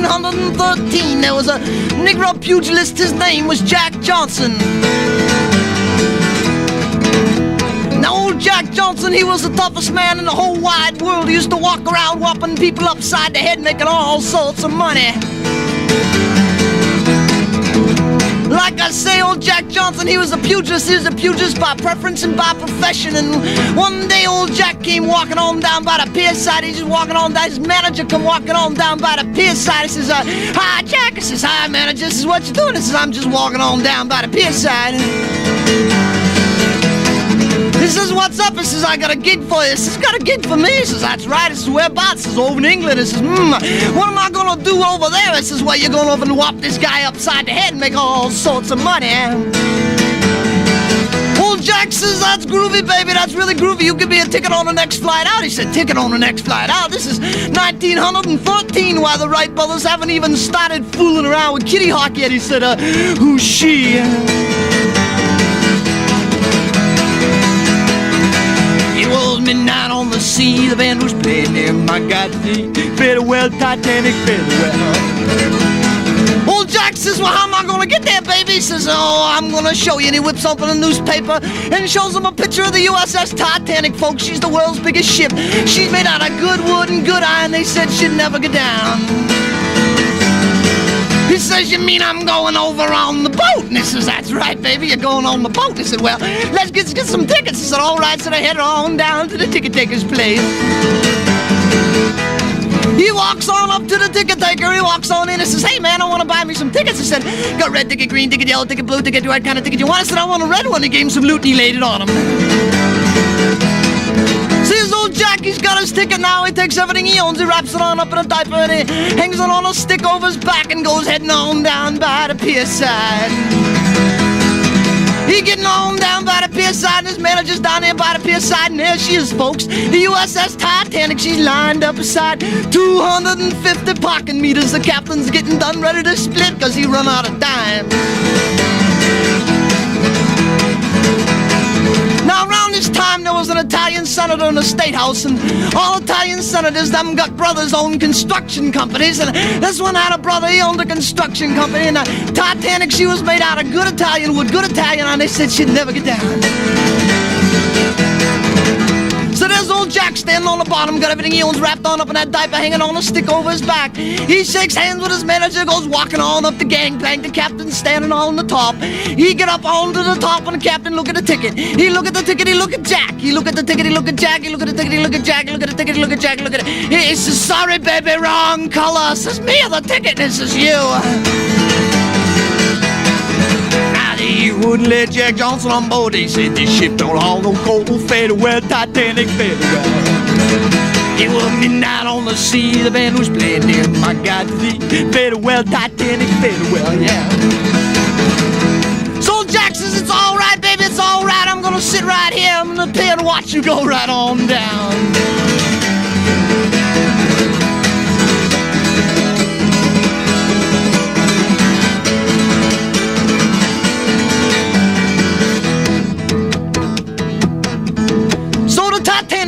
1913, there was a Negro pugilist, his name was Jack Johnson. Now old Jack Johnson, he was the toughest man in the whole wide world. He used to walk around whopping people upside the head, making all sorts of money. Like I say, old Jack Johnson, he was a pugilist. He was a pugilist by preference and by profession. And one day old Jack came walking on down by the pier side. He's just walking on down. His manager come walking on down by the pier side. He says, hi, Jack. He says, hi, manager. This is what you doing? He says, I'm just walking on down by the pier side. He says, what's up? He says, I got a gig for you. He says, got a gig for me? He says, that's right. He says, whereabouts? He says, over in England. He says, what am I going to do over there? He says, well, you're going over and whop this guy upside the head and make all sorts of money. Old Jack says, that's groovy, baby. That's really groovy. You give me a ticket on the next flight out. He said, ticket on the next flight out? This is 1914, while the Wright brothers haven't even started fooling around with Kitty Hawk yet. He said, who's she? Midnight on the sea, the band was playing there. My God, farewell, Titanic, farewell. Old Jack says, well, how am I gonna get there, baby? He says, oh, I'm gonna show you. And he whips open a newspaper and shows him a picture of the U.S.S. Titanic, folks. She's the world's biggest ship. She's made out of good wood and good iron. They said she'd never go down. He says, you mean I'm going over on the boat? And he says, that's right, baby, you're going on the boat. He said, well, let's get some tickets. He said, all right, so they headed on down to the ticket taker's place. He walks on up to the ticket taker. He walks on in and says, hey, man, I want to buy me some tickets. He said, got red ticket, green ticket, yellow ticket, blue ticket, what kind of ticket you want? I said, I want a red one. He gave him some loot and he laid it on him. Sees old Jack, he's got his ticket now. He takes everything he owns, he wraps it on up in a diaper and he hangs it on a stick over his back and goes heading on down by the pier side. He getting on down by the pier side and his manager's down there by the pier side, and there she is, folks. The U.S.S. Titanic, she's lined up beside 250 parking meters. The captain's getting done ready to split because he run out of time. Now around this time there was an Italian senator in the State House, and all Italian senators, them got brothers own construction companies, and this one had a brother, he owned a construction company, and the Titanic, she was made out of good Italian wood, good Italian, and they said she'd never get down. So there's old Jack standing on the bottom, got everything he owns wrapped on up in that diaper, hanging on a stick over his back. He shakes hands with his manager, goes walking on up the gangplank. The captain's standing on the top. He get up onto the top, and the captain look at the ticket. He look at the ticket, he look at Jack. He look at the ticket, he look at Jack. He look at the ticket, he look at Jack. He look at the ticket, he look at Jack. He look at it. He says, sorry, baby, wrong color. Says, me or the ticket? This is you. He wouldn't let Jack Johnson on board. He said, this ship don't haul no coal. Farewell, Titanic, farewell. It was midnight on the sea. The band was playing there. My God, farewell, Titanic, farewell, yeah. So Jack says, it's all right, baby, it's all right. I'm gonna sit right here. I'm gonna pay and watch you go right on down.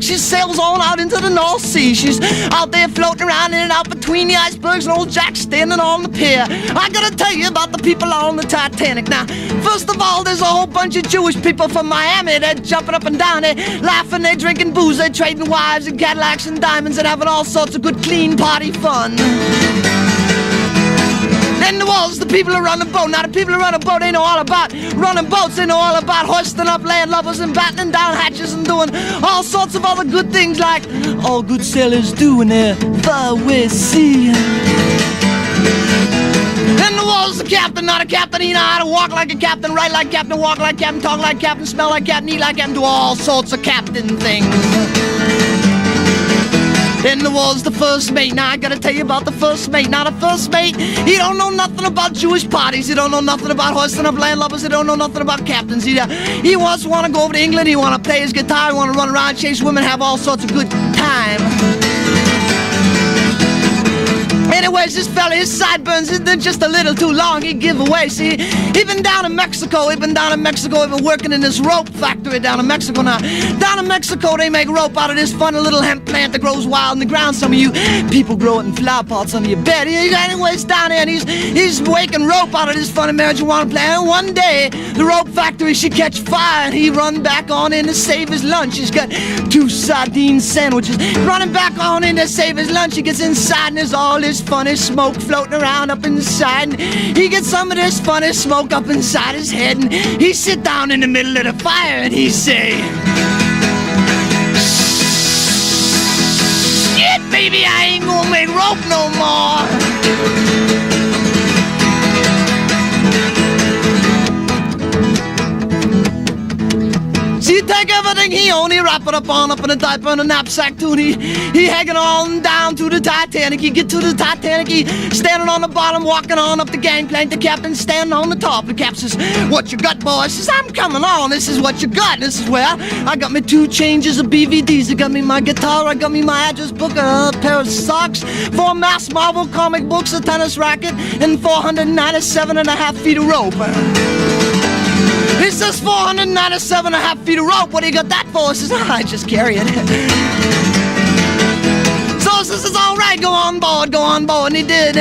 She sails on out into the North Sea. She's out there floating around in and out between the icebergs, and old Jack's standing on the pier. I gotta tell you about the people on the Titanic. Now, first of all, there's a whole bunch of Jewish people from Miami. They're jumping up and down, they're laughing, they're drinking booze, they're trading wives and Cadillacs and diamonds and having all sorts of good, clean party fun. Then there was the people who run the boat. Now the people who run the boat, they know all about running boats. They know all about hoisting up landlubbers and battening down hatches and doing all sorts of other good things like all good sailors do in their far-west sea. Then there was the captain. Now the captain, he know how to walk like a captain, write like captain, walk like captain, talk like captain, smell like captain, eat like captain, do all sorts of captain things. Then there was the first mate. Now I gotta tell you about the first mate. Now the first mate, he don't know nothing about Jewish parties. He don't know nothing about hoisting up landlubbers. He don't know nothing about captains either. He wants to want to go over to England. He want to play his guitar. He want to run around, chase women, have all sorts of good time. Anyways, this fella, his sideburns is just a little too long. He give away. See, he been down in Mexico. He been working in this rope factory down in Mexico now. Down in Mexico, they make rope out of this funny little hemp plant that grows wild in the ground. Some of you people grow it in flower pots under your bed. Anyways, down there, and he's making rope out of this funny marijuana plant. And one day, the rope factory, she catch fire, and he run back on in to save his lunch. He's got 2 sardine sandwiches. Running back on in to save his lunch. He gets inside, and there's all this funny smoke floating around up inside. And he gets some of this funny smoke up inside his head, and he sit down in the middle of the fire, and he say, "Shit, baby, I ain't gonna make rope no more." See, he take everything he own, he wrap it up in a diaper and a knapsack too, and he hanging on down to the Titanic. He get to the Titanic, he standing on the bottom, walking on up the gangplank. The captain standing on the top. The cap says, "What you got, boy?" Says, "I'm coming on. This is what you got. This is where I got me 2 changes of BVDs. I got me my guitar, I got me my address book, a pair of socks, 4 mass Marvel comic books, a tennis racket, and 497.5 feet of rope." He says, 497.5 feet of rope. What do you got that for? He says, "I just carry it." So he says, "It's all right, go on board. And he did.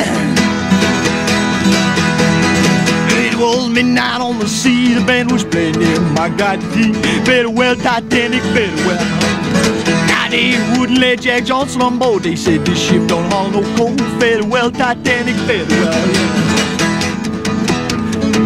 It was midnight on the sea, the band was playing, yeah, my God, better well, Titanic, better well. Now they wouldn't let Jack Johnson on board. They said this ship don't haul no coal. Better well, Titanic, better well, yeah.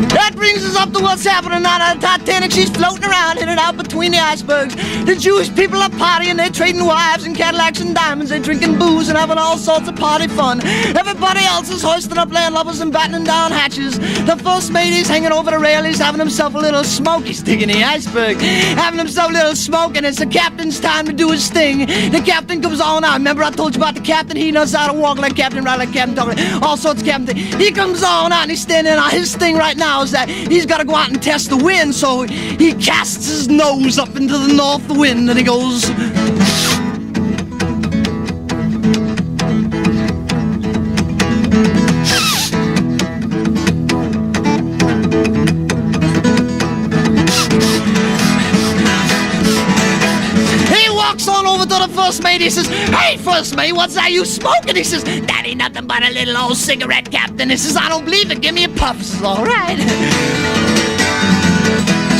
That brings us up to what's happening now. The Titanic, she's floating around in and out between the icebergs. The Jewish people are partying, they're trading wives and Cadillacs and diamonds. They're drinking booze and having all sorts of party fun. Everybody else is hoisting up landlubbers and battening down hatches. The first mate is hanging over the rail, he's having himself a little smoke. He's digging the iceberg, having himself a little smoke, and it's the captain's time to do his thing. The captain comes on out. Remember I told you about the captain? He knows how to walk like captain, ride like captain, talk like all sorts of captain. He comes on out and he's standing on. His thing right now is that he's got to go out and test the wind, so he casts his nose up into the north wind and he goes, he walks on over to the first mate. He says, "Hey, first mate, what's that you smoking?" He says, "That ain't nothing but a little old cigarette, captain." He says, "I don't believe it. Give me a puff." He says, "All right."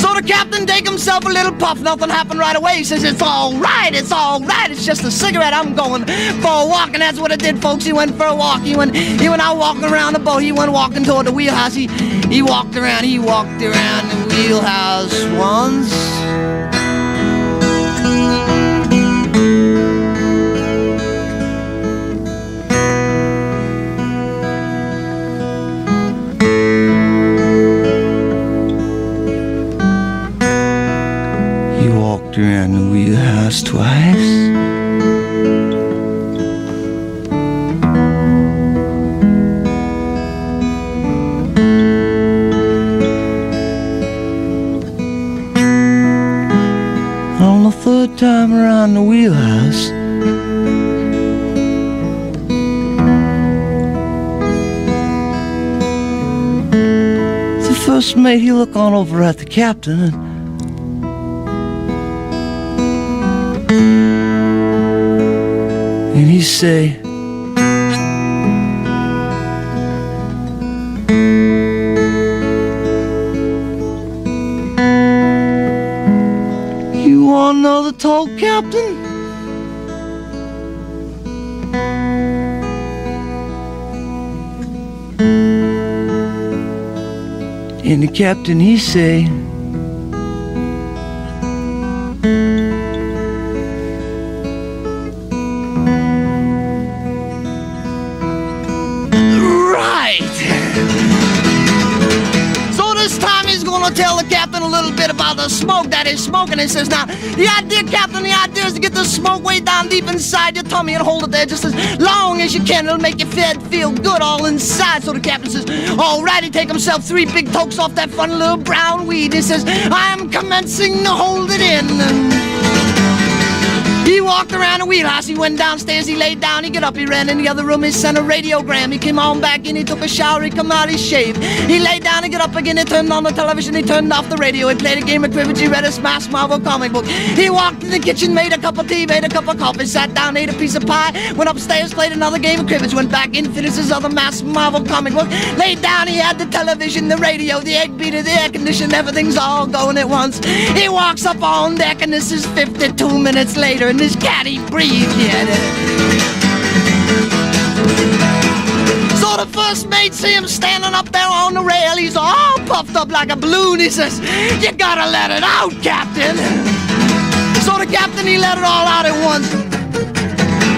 So the captain take himself a little puff. Nothing happened right away. He says, "It's all right. It's just a cigarette. I'm going for a walk." And that's what it did, folks. He went for a walk. He went out walking around the boat. He went walking toward the wheelhouse. He walked around the wheelhouse once. Around the wheelhouse twice. On the 3rd time around the wheelhouse, the first mate, he look on over at the captain and he say, "You want another talk, Captain?" And the captain, he say, tell the captain a little bit about the smoke that is smoking. He says, "Now, the idea, Captain, the idea is to get the smoke way down deep inside your tummy and hold it there just as long as you can. It'll make your feel good all inside." So the captain says, "All right." He take himself 3 big tokes off that funny little brown weed. He says, "I am commencing to hold it in." He walked around the wheelhouse, he went downstairs, he laid down, he got up, he ran in the other room, he sent a radiogram, he came on back in, he took a shower, he come out, he shaved. He laid down, he got up again, he turned on the television, he turned off the radio, he played a game of cribbage, he read his mass Marvel comic book. He walked in the kitchen, made a cup of tea, made a cup of coffee, sat down, ate a piece of pie, went upstairs, played another game of cribbage, went back in, finished his other mass Marvel comic book, laid down, he had the television, the radio, the egg beater, the air conditioner, everything's all going at once. He walks up on deck and this is 52 minutes later and this cat he breathed yet. So the first mate see him standing up there on the rail. He's all puffed up like a balloon. He says, "You gotta let it out, Captain." So the captain, he let it all out at once.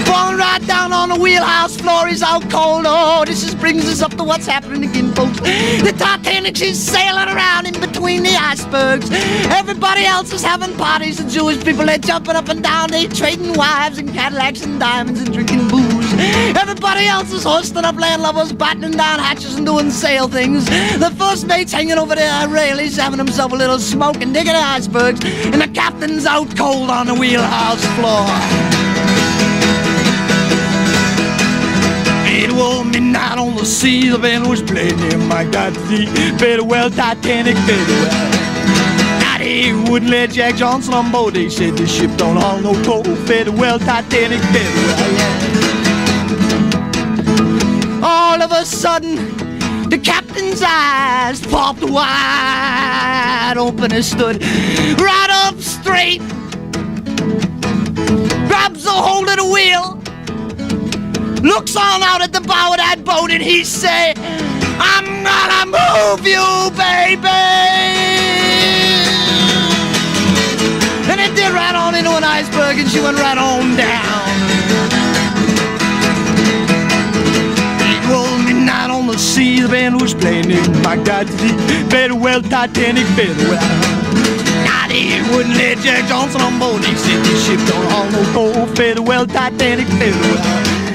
Falling right down on the wheelhouse floor, he's out cold. Oh, this just brings us up to what's happening again, folks. The Titanic, she's sailing around in between the icebergs. Everybody else is having parties. The Jewish people, they're jumping up and down. They're trading wives and Cadillacs and diamonds and drinking booze. Everybody else is hoisting up landlubbers, battening down hatches and doing sail things. The first mate's hanging over the rail. He's having himself a little smoke and digging the icebergs. And the captain's out cold on the wheelhouse floor. It was midnight on the sea, the band was playing in my God, the farewell Titanic, farewell. Now they wouldn't let Jack Johnson on board, they said the ship don't haul no coal, farewell Titanic, farewell. All of a sudden, the captain's eyes popped wide open and stood right up straight, grabs a hold of the wheel, looks on out at the bow of that boat and he say, "I'm gonna move you, baby." And it did right on into an iceberg and she went right on down. It was midnight on the sea, the band was playing in my God, the farewell Titanic, farewell. They wouldn't let Jack Johnson on board, they said the ship don't haul no coal, farewell Titanic, farewell.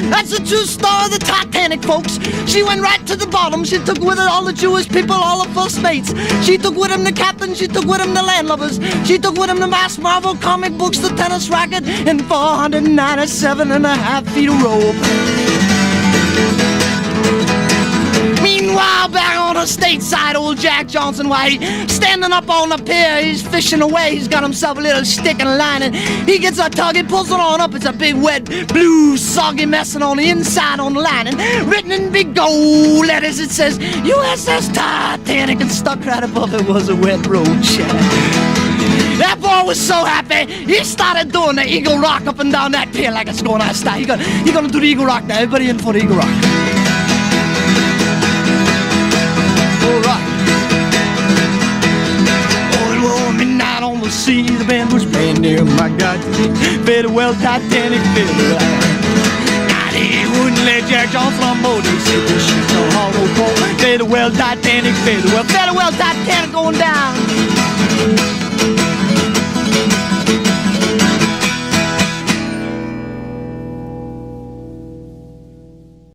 That's the true story of the Titanic, folks. She went right to the bottom. She took with her all the Jewish people, all the first mates. She took with him the captain. She took with him the landlubbers. She took with him the mass Marvel comic books, the tennis racket, and 497.5 feet of rope. Meanwhile, back on the stateside, old Jack Johnson, why, he's standing up on the pier, he's fishing away, he's got himself a little stick and a line, and he gets a tug, he pulls it on up, it's a big, wet, blue, soggy mess, and on the inside on the line, and written in big gold letters, it says, U.S.S. Titanic, and stuck right above it was a wet roach. That boy was so happy, he started doing the eagle rock up and down that pier like it's going out of style. He's gonna do the eagle rock now, everybody in for the eagle rock. Alright. Oh, it was midnight on the sea, the band was playing near my God, farewell Titanic, farewell. Now they wouldn't let Jack Johnson on board, they said the ship don't haul no coal, farewell Titanic, farewell, farewell Titanic going down.